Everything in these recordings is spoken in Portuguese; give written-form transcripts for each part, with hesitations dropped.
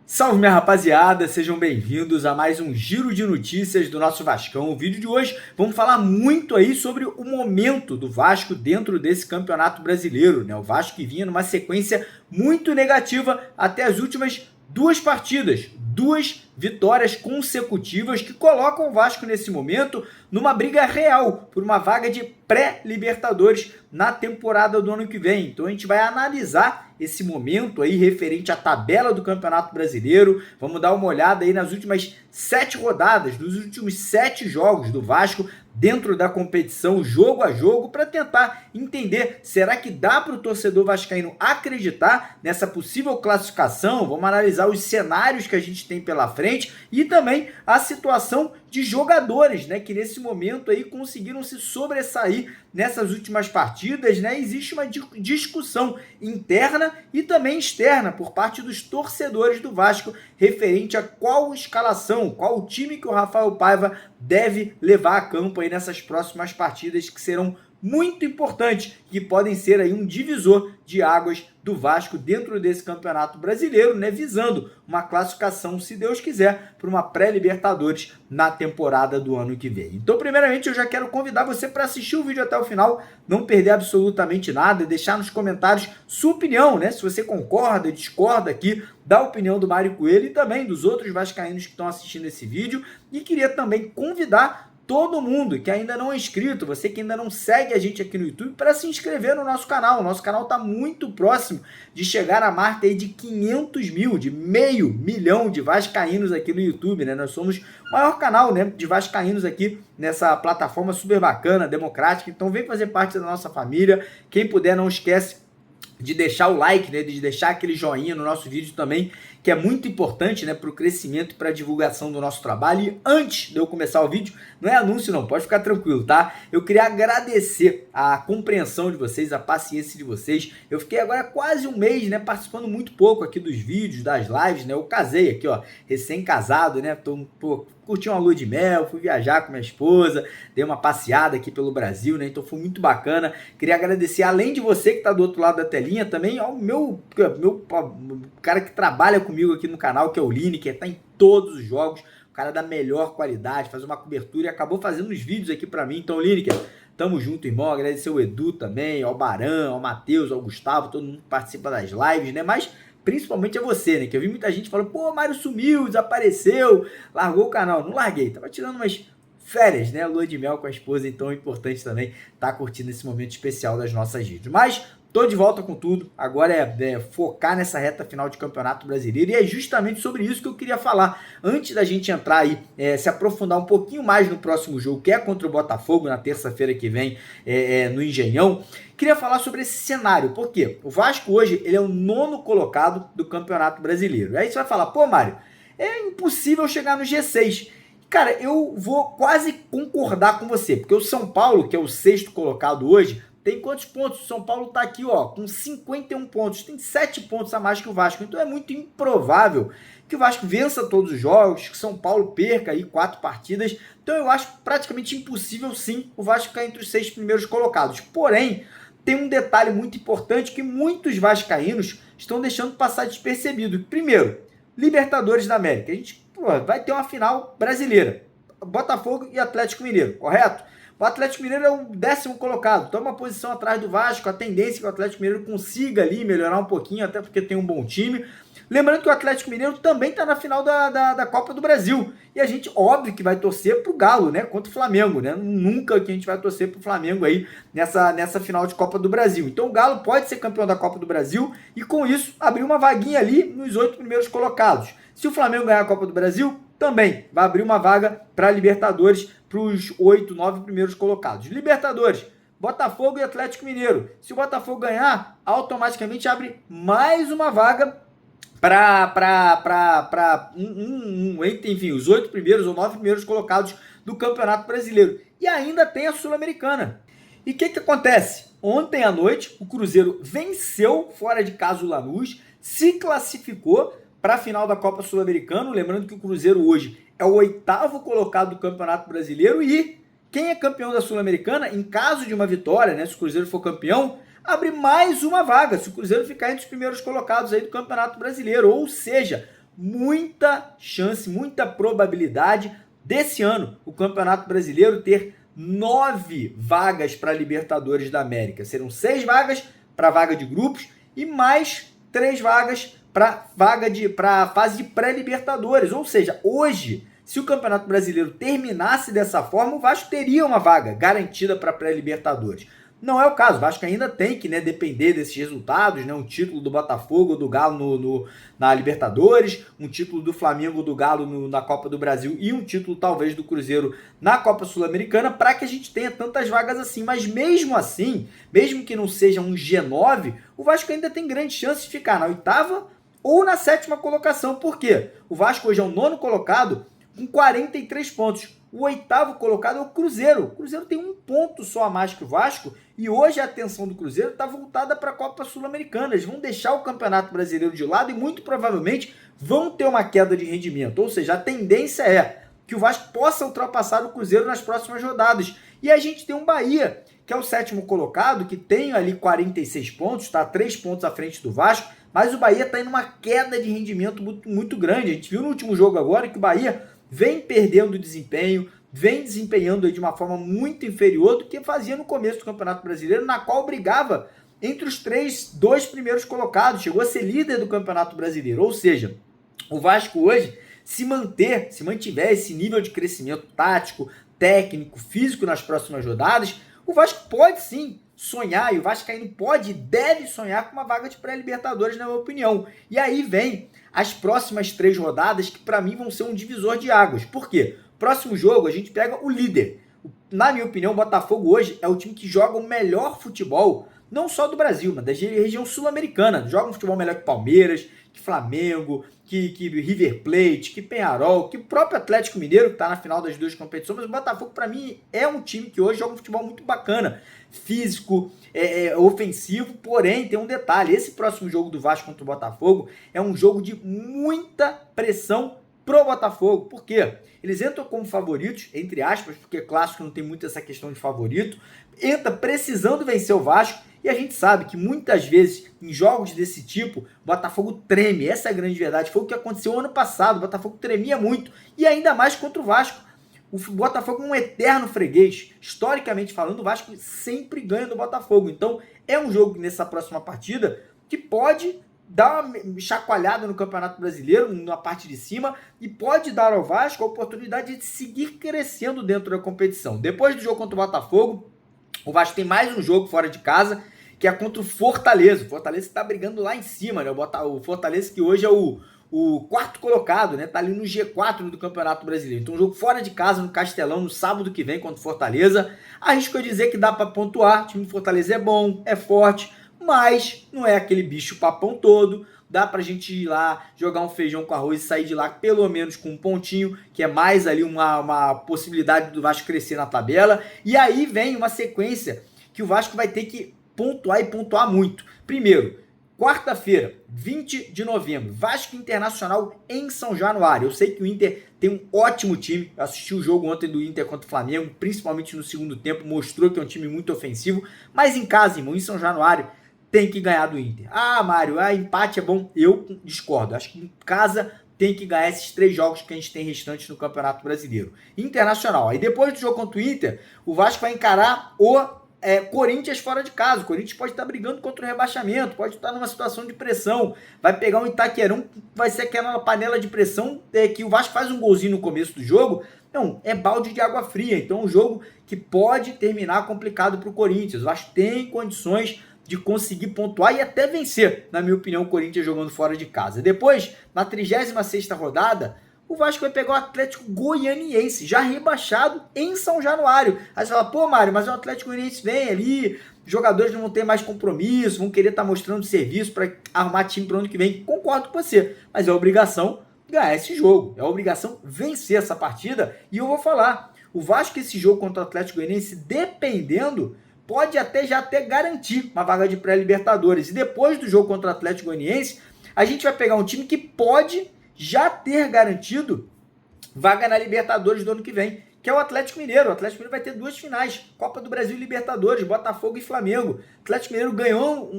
Salve, minha rapaziada, sejam bem-vindos a mais um giro de notícias do nosso Vascão. O vídeo de hoje vamos falar muito aí sobre o momento do Vasco dentro desse campeonato brasileiro, né? O Vasco que vinha numa sequência muito negativa até as últimas duas partidas, duas vitórias consecutivas que colocam o Vasco nesse momento numa briga real por uma vaga de pré-Libertadores na temporada do ano que vem. Então a gente vai analisar esse momento aí referente à tabela do Campeonato Brasileiro. Vamos dar uma olhada aí nas últimas 7 rodadas, nos últimos 7 jogos do Vasco dentro da competição, jogo a jogo, para tentar entender, será que dá para o torcedor vascaíno acreditar nessa possível classificação? Vamos analisar os cenários que a gente tem pela frente e também a situação de jogadores, né, que nesse momento aí conseguiram se sobressair nessas últimas partidas, né? Existe uma discussão interna e também externa por parte dos torcedores do Vasco referente a qual escalação, qual time que o Rafael Paiva deve levar a campo aí nessas próximas partidas que serão muito importantes, que podem ser aí um divisor de águas do Vasco dentro desse campeonato brasileiro, né, visando uma classificação, se Deus quiser, para uma pré-Libertadores na temporada do ano que vem. Então, primeiramente, eu já quero convidar você para assistir o vídeo até o final, não perder absolutamente nada, e deixar nos comentários sua opinião, né, se você concorda, discorda aqui da opinião do Mário Coelho e também dos outros vascaínos que estão assistindo esse vídeo, e queria também convidar todo mundo que ainda não é inscrito, você que ainda não segue a gente aqui no YouTube, para se inscrever no nosso canal. O nosso canal está muito próximo de chegar à marca aí de 500 mil, de 500 mil de vascaínos aqui no YouTube, né? Nós somos o maior canal, né, de vascaínos aqui nessa plataforma super bacana, democrática. Então vem fazer parte da nossa família. Quem puder, não esquece de deixar o like, né, de deixar aquele joinha no nosso vídeo também, que é muito importante, né, para o crescimento e para a divulgação do nosso trabalho. E antes de eu começar o vídeo, não é anúncio não, pode ficar tranquilo, tá? Eu queria agradecer a compreensão de vocês, a paciência de vocês. Eu fiquei agora quase um mês, né, participando muito pouco aqui dos vídeos, das lives, né? Eu casei aqui, ó, recém-casado, né? Curti uma lua de mel, fui viajar com minha esposa, dei uma passeada aqui pelo Brasil, né? Então foi muito bacana. Queria agradecer, além de você que está do outro lado da telinha, também ao meu cara que trabalha comigo aqui no canal, que é o Lineker, tá em todos os jogos, o cara da melhor qualidade, faz uma cobertura e acabou fazendo uns vídeos aqui para mim. Então, Lineker, tamo junto, irmão. Agradecer ao Edu também, ao Barão, ao Matheus, ao Gustavo, todo mundo que participa das lives, né? Mas principalmente a você, né? Que eu vi muita gente falando, pô, Mário sumiu, desapareceu, largou o canal. Não larguei, tava tirando umas férias, né? Lua de mel com a esposa, então é importante também estar curtindo esse momento especial das nossas vídeos. Mas tô de volta com tudo, agora é focar nessa reta final de Campeonato Brasileiro, e é justamente sobre isso que eu queria falar, antes da gente entrar aí, se aprofundar um pouquinho mais no próximo jogo, que é contra o Botafogo, na terça-feira que vem, no Engenhão. Queria falar sobre esse cenário, porque o Vasco hoje, ele é o 9º colocado do Campeonato Brasileiro. Aí você vai falar, pô, Mário, é impossível chegar no G6. Cara, eu vou quase concordar com você, porque o São Paulo, que é o 6º colocado hoje, tem quantos pontos? O São Paulo tá aqui, ó, com 51 pontos. Tem 7 pontos a mais que o Vasco. Então é muito improvável que o Vasco vença todos os jogos, que o São Paulo perca aí 4 partidas. Então eu acho praticamente impossível, sim, o Vasco ficar entre os 6 primeiros colocados. Porém, tem um detalhe muito importante que muitos vascaínos estão deixando passar despercebido. Primeiro, Libertadores da América. A gente vai ter uma final brasileira. Botafogo e Atlético Mineiro, correto? O Atlético Mineiro é o 10º colocado, toma uma posição atrás do Vasco, a tendência é que o Atlético Mineiro consiga ali melhorar um pouquinho, até porque tem um bom time. Lembrando que o Atlético Mineiro também está na final da Copa do Brasil. E a gente, óbvio, que vai torcer pro Galo, né? Contra o Flamengo, né? Nunca que a gente vai torcer pro Flamengo aí nessa final de Copa do Brasil. Então o Galo pode ser campeão da Copa do Brasil e com isso abrir uma vaguinha ali nos 8 primeiros colocados. Se o Flamengo ganhar a Copa do Brasil, também vai abrir uma vaga para a Libertadores para os 8, 9 primeiros colocados. Libertadores, Botafogo e Atlético Mineiro. Se o Botafogo ganhar, automaticamente abre mais uma vaga enfim, os 8 primeiros ou 9 primeiros colocados do Campeonato Brasileiro. E ainda tem a Sul-Americana. E o que acontece? Ontem à noite, o Cruzeiro venceu fora de casa o Lanús, se classificou para a final da Copa Sul-Americana. Lembrando que o Cruzeiro hoje é o 8º colocado do Campeonato Brasileiro e quem é campeão da Sul-Americana, em caso de uma vitória, né, se o Cruzeiro for campeão, abre mais uma vaga, se o Cruzeiro ficar entre os primeiros colocados aí do Campeonato Brasileiro. Ou seja, muita chance, muita probabilidade desse ano o Campeonato Brasileiro ter 9 vagas para a Libertadores da América. Serão 6 vagas para a vaga de grupos e mais 3 vagas para a fase de pré-Libertadores. Ou seja, hoje, se o Campeonato Brasileiro terminasse dessa forma, o Vasco teria uma vaga garantida para a pré-Libertadores. Não é o caso, o Vasco ainda tem que, né, depender desses resultados, né, um título do Botafogo ou do Galo na Libertadores, um título do Flamengo ou do Galo na Copa do Brasil e um título talvez do Cruzeiro na Copa Sul-Americana para que a gente tenha tantas vagas assim. Mas mesmo assim, mesmo que não seja um G9, o Vasco ainda tem grande chance de ficar na 8ª ou na 7ª colocação. Por quê? O Vasco hoje é o 9º colocado com 43 pontos. O 8º colocado é o Cruzeiro. O Cruzeiro tem um ponto só a mais que o Vasco e hoje a atenção do Cruzeiro está voltada para a Copa Sul-Americana. Eles vão deixar o Campeonato Brasileiro de lado e muito provavelmente vão ter uma queda de rendimento. Ou seja, a tendência é que o Vasco possa ultrapassar o Cruzeiro nas próximas rodadas. E a gente tem um Bahia, que é o 7º colocado, que tem ali 46 pontos, está 3 pontos à frente do Vasco, mas o Bahia está em uma queda de rendimento muito, muito grande. A gente viu no último jogo agora que o Bahia vem perdendo desempenho, vem desempenhando de uma forma muito inferior do que fazia no começo do Campeonato Brasileiro, na qual brigava entre os 2 primeiros colocados, chegou a ser líder do Campeonato Brasileiro. Ou seja, o Vasco hoje, se mantiver esse nível de crescimento tático, técnico, físico nas próximas rodadas, o Vasco pode sim sonhar, e o Vascaíno pode e deve sonhar com uma vaga de pré-Libertadores, na minha opinião. E aí vem as próximas 3 rodadas que para mim vão ser um divisor de águas. Por quê? Próximo jogo a gente pega o líder. Na minha opinião, o Botafogo hoje é o time que joga o melhor futebol, não só do Brasil, mas da região sul-americana. Joga um futebol melhor que Palmeiras, que Flamengo, que River Plate, que Peñarol, que o próprio Atlético Mineiro, que está na final das 2 competições. Mas o Botafogo, para mim, é um time que hoje joga um futebol muito bacana, físico, ofensivo, porém tem um detalhe: esse próximo jogo do Vasco contra o Botafogo é um jogo de muita pressão pro Botafogo. Por quê? Eles entram como favoritos, entre aspas, porque clássico não tem muito essa questão de favorito, entra precisando vencer o Vasco, e a gente sabe que muitas vezes em jogos desse tipo, o Botafogo treme. Essa é a grande verdade. Foi o que aconteceu ano passado, o Botafogo tremia muito, e ainda mais contra o Vasco. O Botafogo é um eterno freguês. Historicamente falando, o Vasco sempre ganha do Botafogo. Então, é um jogo nessa próxima partida que pode dar uma chacoalhada no Campeonato Brasileiro, na parte de cima, e pode dar ao Vasco a oportunidade de seguir crescendo dentro da competição. Depois do jogo contra o Botafogo, o Vasco tem mais um jogo fora de casa, que é contra o Fortaleza. O Fortaleza está brigando lá em cima, né? O Fortaleza que hoje é o 4º colocado, né? Tá ali no G4 do Campeonato Brasileiro. Então, um jogo fora de casa, no Castelão, no sábado que vem contra o Fortaleza. Arrisco a dizer que dá para pontuar. O time do Fortaleza é bom, é forte, mas não é aquele bicho papão todo. Dá pra gente ir lá, jogar um feijão com arroz e sair de lá pelo menos com um pontinho, que é mais ali uma possibilidade do Vasco crescer na tabela. E aí vem uma sequência que o Vasco vai ter que pontuar e pontuar muito. Primeiro, quarta-feira, 20 de novembro, Vasco Internacional em São Januário. Eu sei que o Inter tem um ótimo time. Eu assisti o jogo ontem do Inter contra o Flamengo, principalmente no segundo tempo, mostrou que é um time muito ofensivo. Mas em casa, irmão, em São Januário, tem que ganhar do Inter. Ah, Mário, empate é bom. Eu discordo. Acho que em casa tem que ganhar esses 3 jogos que a gente tem restantes no Campeonato Brasileiro. Internacional. Aí depois do jogo contra o Inter, o Vasco vai encarar o Corinthians fora de casa. O Corinthians pode estar brigando contra o rebaixamento, pode estar numa situação de pressão. Vai pegar um Itaquerão, vai ser aquela panela de pressão que o Vasco faz um golzinho no começo do jogo. Não, é balde de água fria. Então é um jogo que pode terminar complicado para o Corinthians. O Vasco tem condições de conseguir pontuar e até vencer, na minha opinião, o Corinthians jogando fora de casa. Depois, na 36ª rodada, o Vasco vai pegar o Atlético Goianiense, já rebaixado em São Januário. Aí você fala, pô, Mário, mas o Atlético Goianiense vem ali, os jogadores não vão ter mais compromisso, vão querer estar mostrando serviço para arrumar time para o ano que vem. Concordo com você, mas é obrigação ganhar esse jogo, é obrigação vencer essa partida. E eu vou falar, o Vasco, esse jogo contra o Atlético Goianiense, dependendo, pode já até garantir uma vaga de pré-Libertadores. E depois do jogo contra o Atlético Goianiense, a gente vai pegar um time que pode já ter garantido vaga na Libertadores do ano que vem, que é o Atlético Mineiro. O Atlético Mineiro vai ter 2 finais, Copa do Brasil e Libertadores, Botafogo e Flamengo. O Atlético Mineiro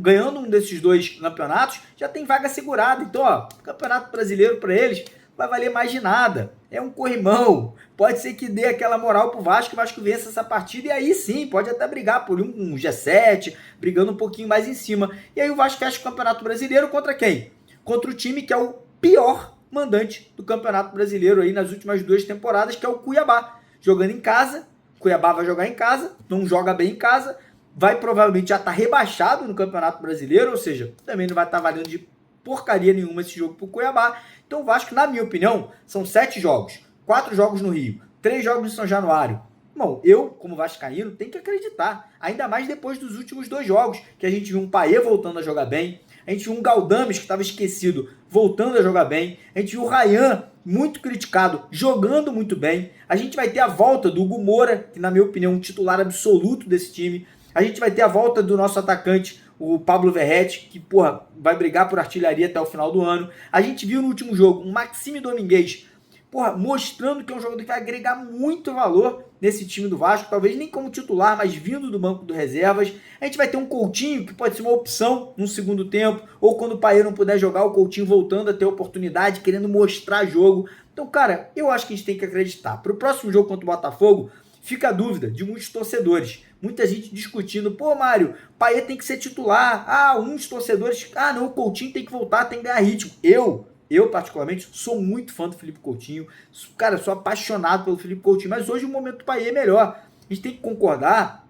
ganhando um desses 2 campeonatos, já tem vaga segurada. Então, ó, o Campeonato Brasileiro para eles vai valer mais de nada. É um corrimão. Pode ser que dê aquela moral pro Vasco, o Vasco vença essa partida e aí sim, pode até brigar por um G7, brigando um pouquinho mais em cima. E aí o Vasco fecha o Campeonato Brasileiro contra quem? Contra o time que é o pior mandante do Campeonato Brasileiro aí nas últimas 2 temporadas, que é o Cuiabá. Jogando em casa, Cuiabá vai jogar em casa, não joga bem em casa, vai provavelmente já estar rebaixado no Campeonato Brasileiro, ou seja, também não vai estar valendo de porcaria nenhuma esse jogo pro Cuiabá. Então o Vasco, na minha opinião, são 7 jogos, 4 jogos no Rio, 3 jogos em São Januário. Bom, eu, como vascaíno, tenho que acreditar, ainda mais depois dos últimos 2 jogos, que a gente viu um Payet voltando a jogar bem, a gente viu um Galdames, que estava esquecido, voltando a jogar bem, a gente viu o Ryan, muito criticado, jogando muito bem, a gente vai ter a volta do Hugo Moura, que na minha opinião é um titular absoluto desse time, a gente vai ter a volta do nosso atacante, o Pablo Verratti, que, porra, vai brigar por artilharia até o final do ano. A gente viu no último jogo um Maxime Domingues, porra, mostrando que é um jogador que vai agregar muito valor nesse time do Vasco, talvez nem como titular, mas vindo do banco de reservas. A gente vai ter um Coutinho, que pode ser uma opção no segundo tempo, ou quando o Payet não puder jogar, o Coutinho voltando a ter oportunidade, querendo mostrar jogo. Então, cara, eu acho que a gente tem que acreditar. Para o próximo jogo contra o Botafogo, fica a dúvida de muitos torcedores. Muita gente discutindo, pô, Mário, Payet tem que ser titular. Ah, uns torcedores, não, o Coutinho tem que voltar, tem que ganhar ritmo. Eu, particularmente, sou muito fã do Felipe Coutinho. Cara, sou apaixonado pelo Felipe Coutinho, mas hoje o momento do Payet é melhor. A gente tem que concordar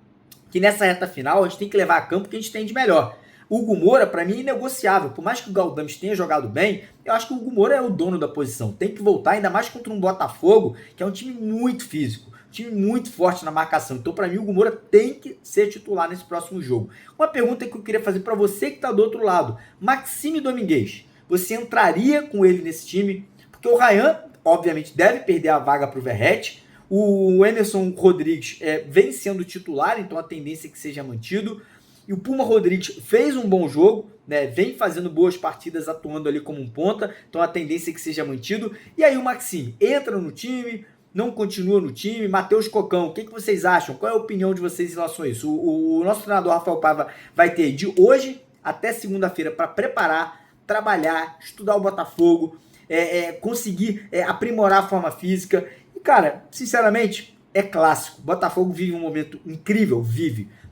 que nessa reta final a gente tem que levar a campo o que a gente tem de melhor. O Hugo Moura, para mim, é inegociável. Por mais que o Galdames tenha jogado bem, eu acho que o Hugo Moura é o dono da posição. Tem que voltar, ainda mais contra um Botafogo, que é um time muito físico. Time muito forte na marcação. Então, para mim, o Hugo Moura tem que ser titular nesse próximo jogo. Uma pergunta que eu queria fazer para você que está do outro lado. Maxime Domingues, você entraria com ele nesse time? Porque o Ryan, obviamente, deve perder a vaga para o Verratti. O Emerson Rodrigues vem sendo titular, então a tendência é que seja mantido. E o Puma Rodrigues fez um bom jogo, né? Vem fazendo boas partidas, atuando ali como um ponta, então a tendência é que seja mantido. E aí o Maxime entra no time, não continua no time. Matheus Cocão, o que vocês acham? Qual é a opinião de vocês em relação a isso? O nosso treinador Rafael Paiva vai ter de hoje até segunda-feira para preparar, trabalhar, estudar o Botafogo, conseguir aprimorar a forma física. E, cara, sinceramente, é clássico. Botafogo vive um momento incrível,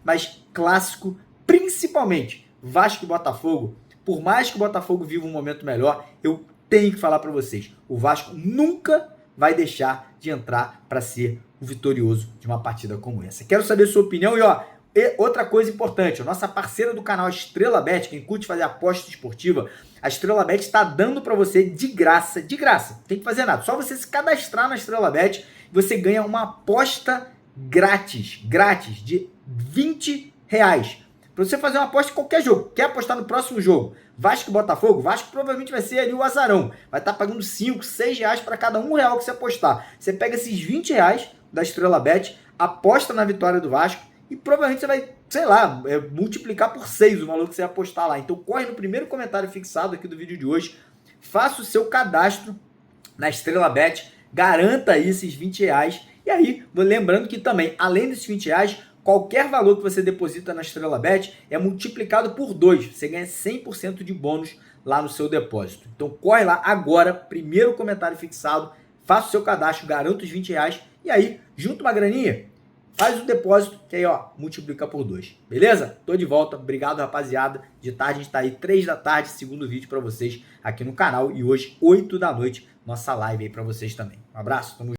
mas clássico, principalmente Vasco e Botafogo. Por mais que o Botafogo viva um momento melhor, eu tenho que falar para vocês, o Vasco nunca vai deixar de entrar para ser o vitorioso de uma partida como essa. Quero saber sua opinião e outra coisa importante, a nossa parceira do canal, a Estrela Bet, quem curte fazer aposta esportiva, a Estrela Bet está dando para você de graça, não tem que fazer nada, só você se cadastrar na Estrela Bet, você ganha uma aposta grátis de R$20, para você fazer uma aposta em qualquer jogo. Quer apostar no próximo jogo, Vasco e Botafogo? Vasco provavelmente vai ser ali o azarão, vai estar pagando 5, 6 reais para cada R$1 que você apostar. Você pega esses R$20 da Estrela Bet, aposta na vitória do Vasco, e provavelmente você vai, sei lá, multiplicar por 6 o valor que você apostar lá. Então corre no primeiro comentário fixado aqui do vídeo de hoje, faça o seu cadastro na Estrela Bet, garanta aí esses R$20. E aí, lembrando que também, além desses R$20, qualquer valor que você deposita na Estrela Bet é multiplicado por 2. Você ganha 100% de bônus lá no seu depósito. Então corre lá agora, primeiro comentário fixado, faça o seu cadastro, garanta os R$20 e aí, junta uma graninha, faz o depósito, que aí, multiplica por 2. Beleza? Tô de volta. Obrigado, rapaziada. De tarde a gente tá aí, 3 da tarde, segundo vídeo pra vocês aqui no canal. E hoje, 8 da noite, nossa live aí pra vocês também. Um abraço, tamo junto.